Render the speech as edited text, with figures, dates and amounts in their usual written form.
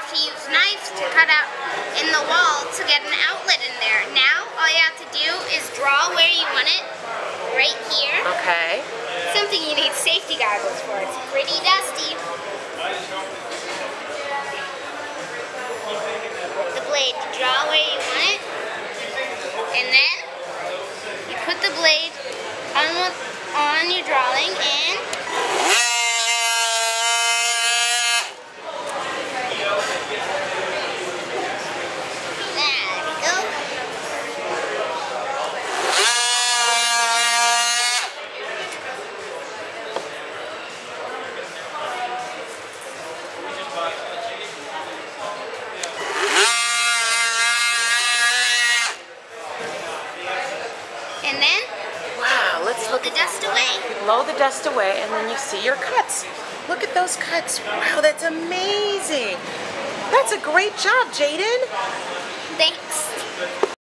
have to use knives to cut out in the wall to get an outlet in there. Now, all you have to do is draw where you want it, right here. Okay. Something you need safety goggles for. It's pretty dusty. With the blade to draw where you want it. And then you put the blade on your drawing and and then wow, let's look the at dust away. blow the dust away, and then you see your cuts. Look at those cuts. Wow, that's amazing. That's a great job, Jaedyn. Thanks.